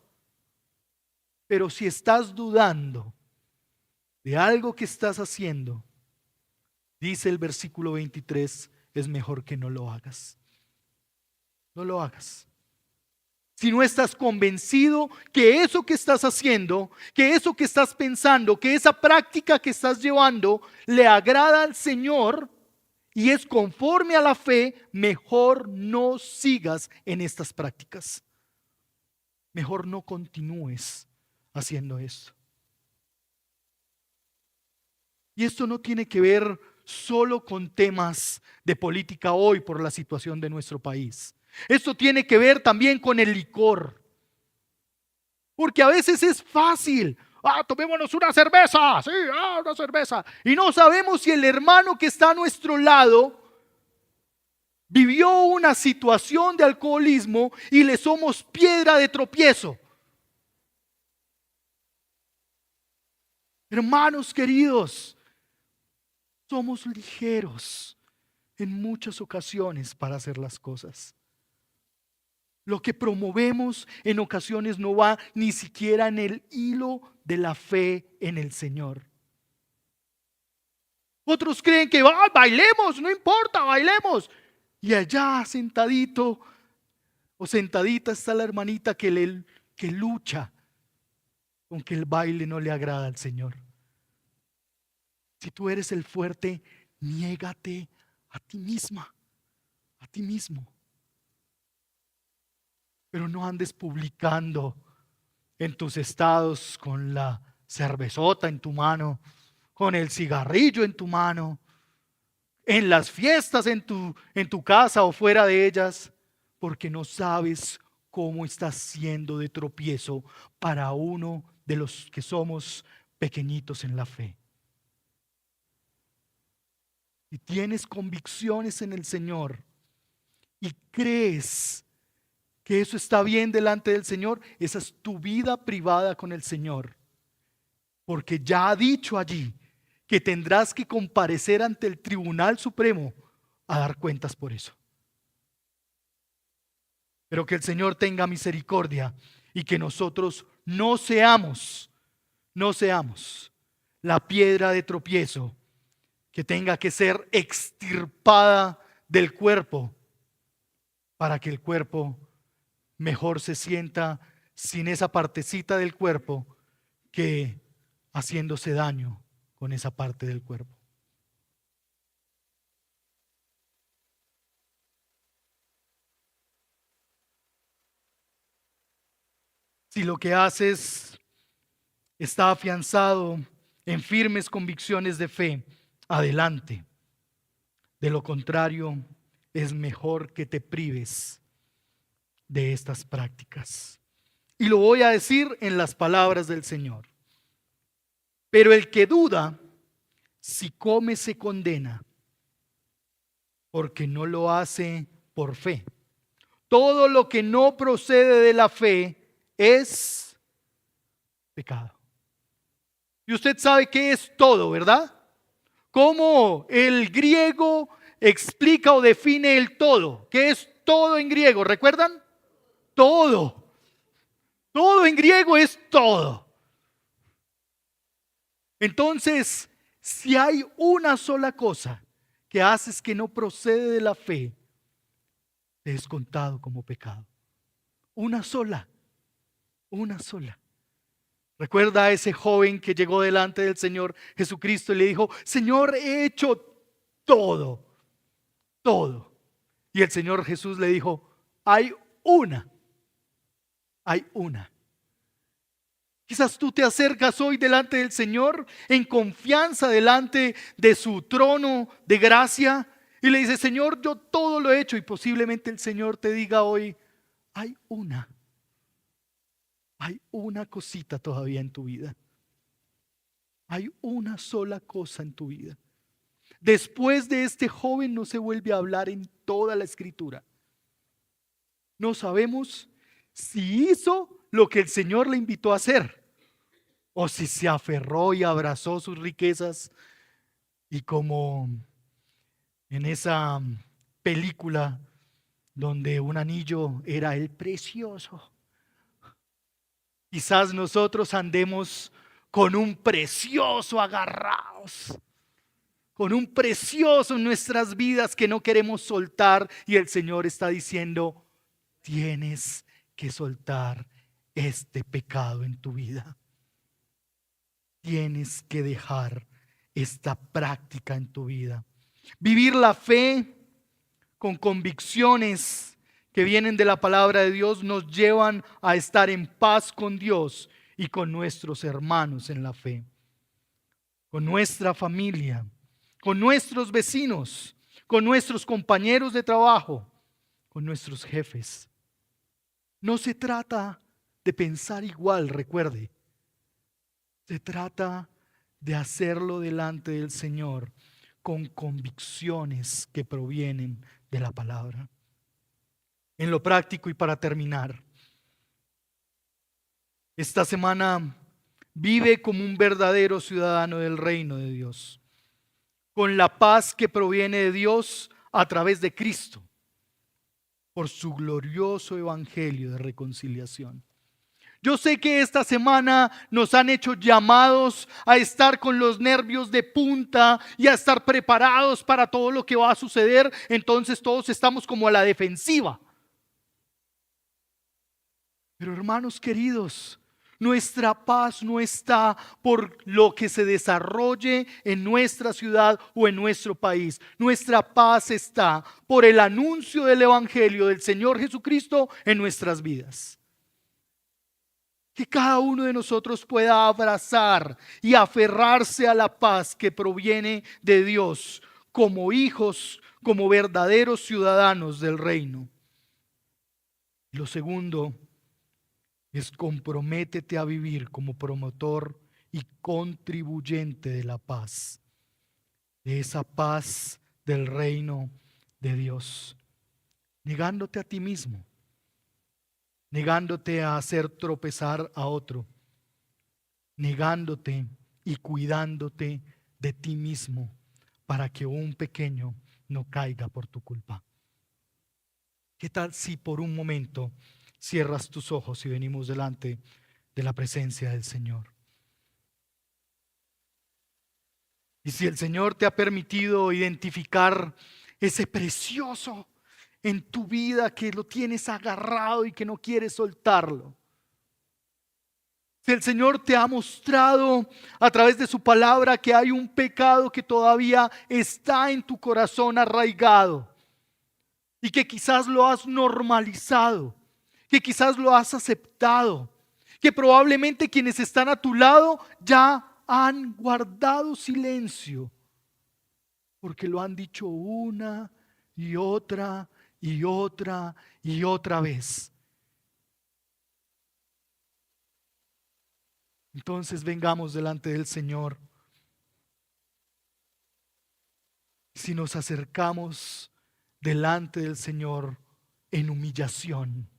Pero si estás dudando de algo que estás haciendo, dice el versículo 23, es mejor que no lo hagas. No lo hagas. Si no estás convencido que eso que estás haciendo, que eso que estás pensando, que esa práctica que estás llevando le agrada al Señor y es conforme a la fe, mejor no sigas en estas prácticas. Mejor no continúes haciendo eso. Y esto no tiene que ver solo con temas de política hoy por la situación de nuestro país. Esto tiene que ver también con el licor. Porque a veces es fácil. Tomémonos una cerveza. Sí, una cerveza. Y no sabemos si el hermano que está a nuestro lado vivió una situación de alcoholismo y le somos piedra de tropiezo. Hermanos queridos, somos ligeros en muchas ocasiones para hacer las cosas. Lo que promovemos en ocasiones no va ni siquiera en el hilo de la fe en el Señor. Otros creen que bailemos, no importa, bailemos. Y allá sentadito o sentadita está la hermanita que lucha con que el baile no le agrada al Señor. Si tú eres el fuerte, niégate a ti misma, a ti mismo. Pero no andes publicando en tus estados con la cervezota en tu mano, con el cigarrillo en tu mano, en las fiestas en tu casa o fuera de ellas, porque no sabes cómo estás siendo de tropiezo para uno de los que somos pequeñitos en la fe. Si tienes convicciones en el Señor y crees que eso está bien delante del Señor, esa es tu vida privada con el Señor. Porque ya ha dicho allí que tendrás que comparecer ante el Tribunal Supremo a dar cuentas por eso. Pero que el Señor tenga misericordia y que nosotros no seamos la piedra de tropiezo que tenga que ser extirpada del cuerpo para que el cuerpo mejor se sienta sin esa partecita del cuerpo que haciéndose daño con esa parte del cuerpo. Si lo que haces está afianzado en firmes convicciones de fe, adelante. De lo contrario, es mejor que te prives de estas prácticas. Y lo voy a decir en las palabras del Señor. Pero el que duda, si come se condena, porque no lo hace por fe. Todo lo que no procede de la fe es pecado. Y usted sabe qué es todo, ¿verdad? ¿Cómo el griego explica o define el todo? ¿Qué es todo en griego? ¿Recuerdan? Todo. Todo en griego es todo. Entonces, si hay una sola cosa que haces que no procede de la fe, te es contado como pecado. Una sola. Una sola. Recuerda a ese joven que llegó delante del Señor Jesucristo y le dijo: Señor, he hecho todo, todo. Y el Señor Jesús le dijo: hay una. Quizás tú te acercas hoy delante del Señor en confianza delante de su trono de gracia y le dices: Señor, yo todo lo he hecho. Y posiblemente el Señor te diga hoy: hay una cosita todavía en tu vida. Hay una sola cosa en tu vida. Después de este joven no se vuelve a hablar en toda la Escritura. No sabemos si hizo lo que el Señor le invitó a hacer o si se aferró y abrazó sus riquezas y, como en esa película donde un anillo era el precioso, quizás nosotros andemos con un precioso agarrados, con un precioso en nuestras vidas que no queremos soltar, y el Señor está diciendo: tienes que soltar este pecado en tu vida. Tienes que dejar esta práctica en tu vida. Vivir la fe con convicciones que vienen de la palabra de Dios nos llevan a estar en paz con Dios y con nuestros hermanos en la fe, con nuestra familia, con nuestros vecinos, con nuestros compañeros de trabajo, con nuestros jefes. No se trata de pensar igual, recuerde. Se trata de hacerlo delante del Señor con convicciones que provienen de la palabra. En lo práctico y para terminar, esta semana vive como un verdadero ciudadano del reino de Dios, con la paz que proviene de Dios a través de Cristo, por su glorioso evangelio de reconciliación. Yo sé que esta semana nos han hecho llamados a estar con los nervios de punta y a estar preparados para todo lo que va a suceder. Entonces todos estamos como a la defensiva. Pero hermanos queridos, nuestra paz no está por lo que se desarrolle en nuestra ciudad o en nuestro país. Nuestra paz está por el anuncio del evangelio del Señor Jesucristo en nuestras vidas. Que cada uno de nosotros pueda abrazar y aferrarse a la paz que proviene de Dios como hijos, como verdaderos ciudadanos del reino. Lo segundo es comprométete a vivir como promotor y contribuyente de la paz, de esa paz del reino de Dios, negándote a ti mismo, negándote a hacer tropezar a otro, negándote y cuidándote de ti mismo para que un pequeño no caiga por tu culpa. ¿Qué tal si por un momento cierras tus ojos y venimos delante de la presencia del Señor? Y si el Señor te ha permitido identificar ese precioso en tu vida que lo tienes agarrado y que no quieres soltarlo. Si el Señor te ha mostrado a través de su palabra que hay un pecado que todavía está en tu corazón arraigado y que quizás lo has normalizado, que quizás lo has aceptado, que probablemente quienes están a tu lado ya han guardado silencio porque lo han dicho una y otra y otra y otra vez. Entonces vengamos delante del Señor. Si nos acercamos delante del Señor en humillación,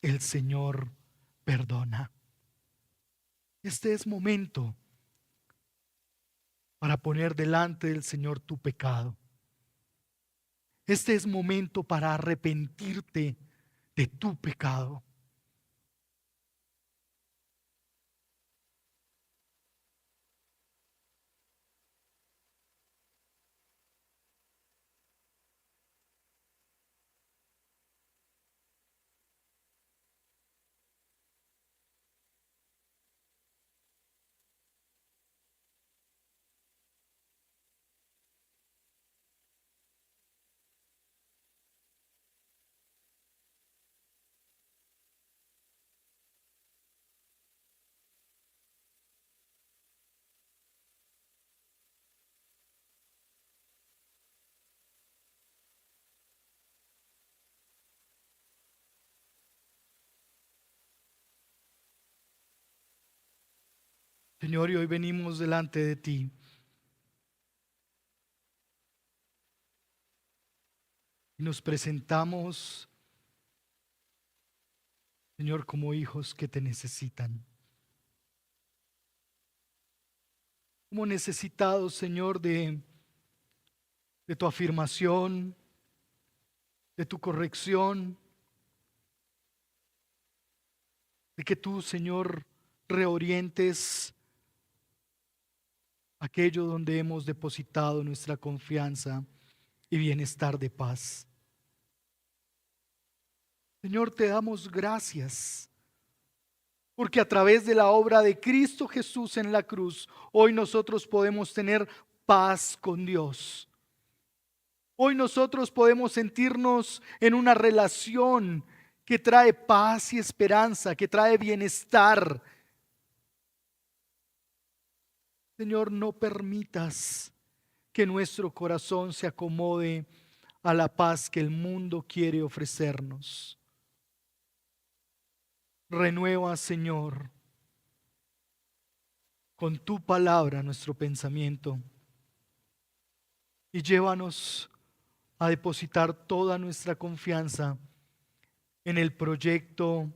el Señor perdona. Este es momento para poner delante del Señor tu pecado. Este es momento para arrepentirte de tu pecado. Señor, y hoy venimos delante de ti. Y nos presentamos, Señor, como hijos que te necesitan. Como necesitados, Señor, de tu afirmación, de tu corrección, de que tú, Señor, reorientes aquello donde hemos depositado nuestra confianza y bienestar de paz. Señor, te damos gracias, porque a través de la obra de Cristo Jesús en la cruz, hoy nosotros podemos tener paz con Dios. Hoy nosotros podemos sentirnos en una relación que trae paz y esperanza, que trae bienestar, Señor, no permitas que nuestro corazón se acomode a la paz que el mundo quiere ofrecernos. Renueva, Señor, con tu palabra nuestro pensamiento y llévanos a depositar toda nuestra confianza en el proyecto,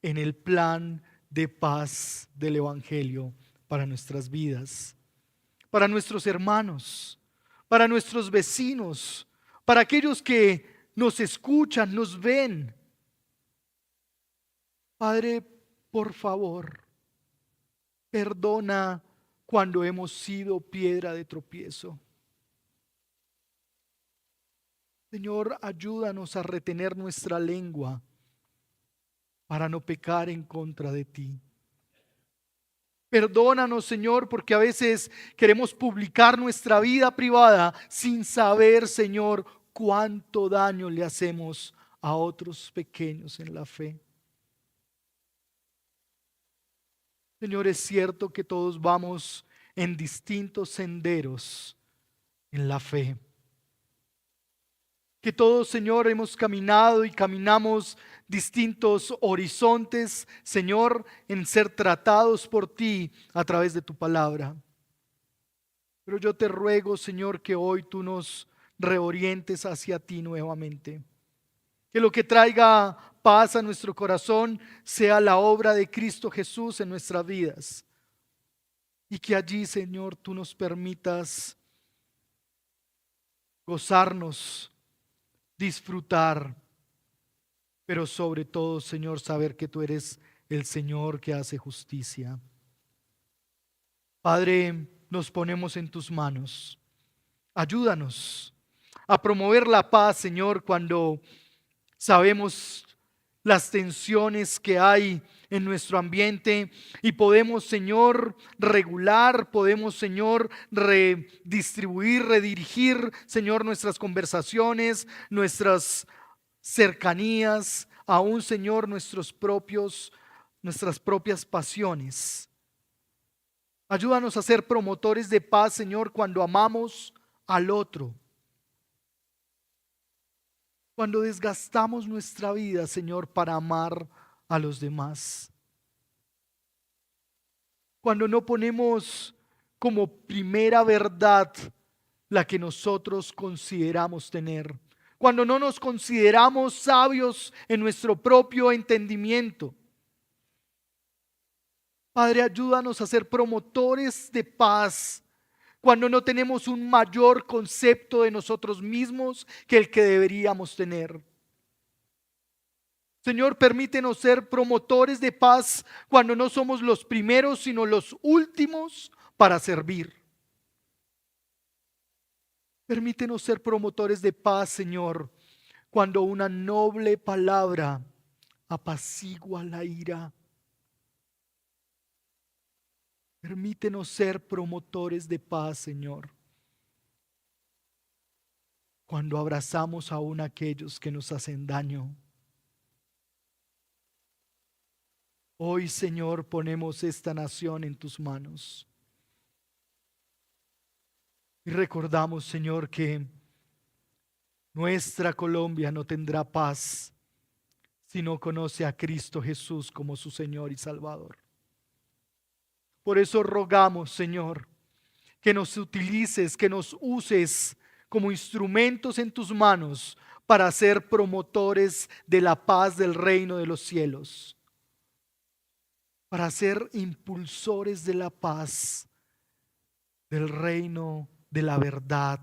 en el plan de paz del Evangelio para nuestras vidas, para nuestros hermanos, para nuestros vecinos, para aquellos que nos escuchan, nos ven. Padre, por favor, perdona cuando hemos sido piedra de tropiezo. Señor, ayúdanos a retener nuestra lengua para no pecar en contra de ti. Perdónanos, Señor, porque a veces queremos publicar nuestra vida privada sin saber, Señor, cuánto daño le hacemos a otros pequeños en la fe. Señor, es cierto que todos vamos en distintos senderos en la fe. Que todos, Señor, hemos caminado y caminamos distintos horizontes, Señor, en ser tratados por ti a través de tu palabra. Pero yo te ruego, Señor, que hoy tú nos reorientes hacia ti nuevamente. Que lo que traiga paz a nuestro corazón sea la obra de Cristo Jesús en nuestras vidas. Y que allí, Señor, tú nos permitas gozarnos, disfrutar, pero sobre todo, Señor, saber que tú eres el Señor que hace justicia. Padre, nos ponemos en tus manos. Ayúdanos a promover la paz, Señor, cuando sabemos las tensiones que hay en nuestro ambiente y podemos, Señor, regular, podemos, Señor, redistribuir, redirigir, Señor, nuestras conversaciones, nuestras cercanías, aún, Señor, nuestras propias pasiones. Ayúdanos a ser promotores de paz, Señor, cuando amamos al otro. Cuando desgastamos nuestra vida, Señor, para amar a los demás. Cuando no ponemos como primera verdad la que nosotros consideramos tener. Cuando no nos consideramos sabios en nuestro propio entendimiento. Padre, ayúdanos a ser promotores de paz cuando no tenemos un mayor concepto de nosotros mismos que el que deberíamos tener. Señor, permítenos ser promotores de paz cuando no somos los primeros, sino los últimos para servir. Permítenos ser promotores de paz, Señor, cuando una noble palabra apacigua la ira. Permítenos ser promotores de paz, Señor, cuando abrazamos aún a aquellos que nos hacen daño. Hoy, Señor, ponemos esta nación en tus manos. Y recordamos, Señor, que nuestra Colombia no tendrá paz si no conoce a Cristo Jesús como su Señor y Salvador. Por eso rogamos, Señor, que nos utilices, que nos uses como instrumentos en tus manos para ser promotores de la paz del reino de los cielos, para ser impulsores de la paz, del reino, de la verdad,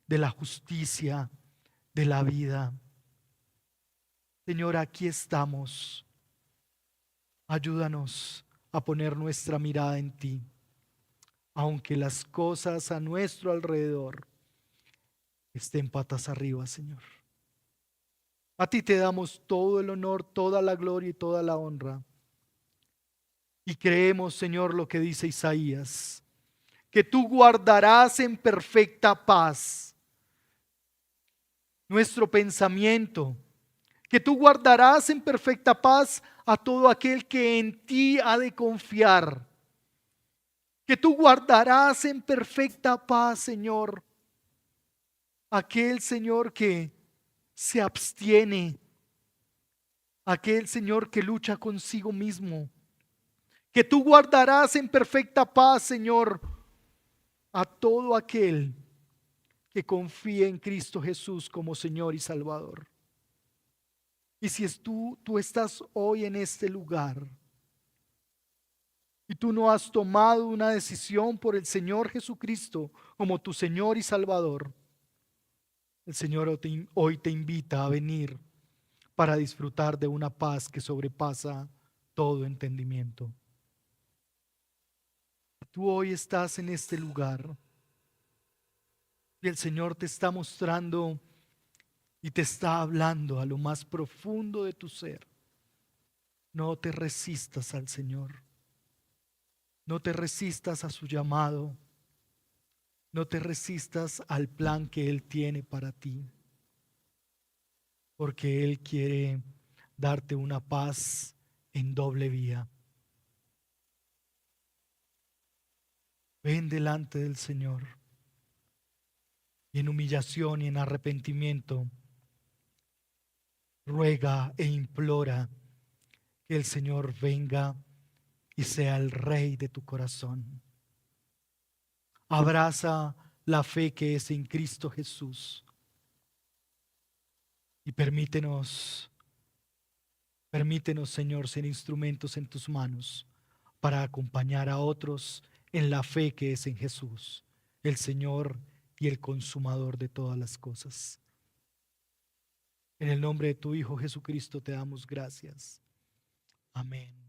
de la justicia, de la vida. Señor, aquí estamos. Ayúdanos a poner nuestra mirada en ti, aunque las cosas a nuestro alrededor estén patas arriba, Señor. A ti te damos todo el honor, toda la gloria y toda la honra. Y creemos, Señor, lo que dice Isaías, que tú guardarás en perfecta paz nuestro pensamiento, que tú guardarás en perfecta paz a todo aquel que en ti ha de confiar. que tú guardarás en perfecta paz, Señor, aquel Señor que se abstiene, aquel Señor que lucha consigo mismo, que tú guardarás en perfecta paz, Señor, a todo aquel que confíe en Cristo Jesús como Señor y Salvador. Y si tú estás hoy en este lugar y tú no has tomado una decisión por el Señor Jesucristo como tu Señor y Salvador, el Señor hoy te invita a venir para disfrutar de una paz que sobrepasa todo entendimiento. Tú hoy estás en este lugar y el Señor te está mostrando y te está hablando a lo más profundo de tu ser. No te resistas al Señor. No te resistas a su llamado. No te resistas al plan que Él tiene para ti. Porque Él quiere darte una paz en doble vía. Ven delante del Señor y en humillación y en arrepentimiento ruega e implora que el Señor venga y sea el Rey de tu corazón. Abraza la fe que es en Cristo Jesús y permítenos, Señor, ser instrumentos en tus manos para acompañar a otros en la fe que es en Jesús, el Señor y el consumador de todas las cosas. En el nombre de tu Hijo Jesucristo te damos gracias. Amén.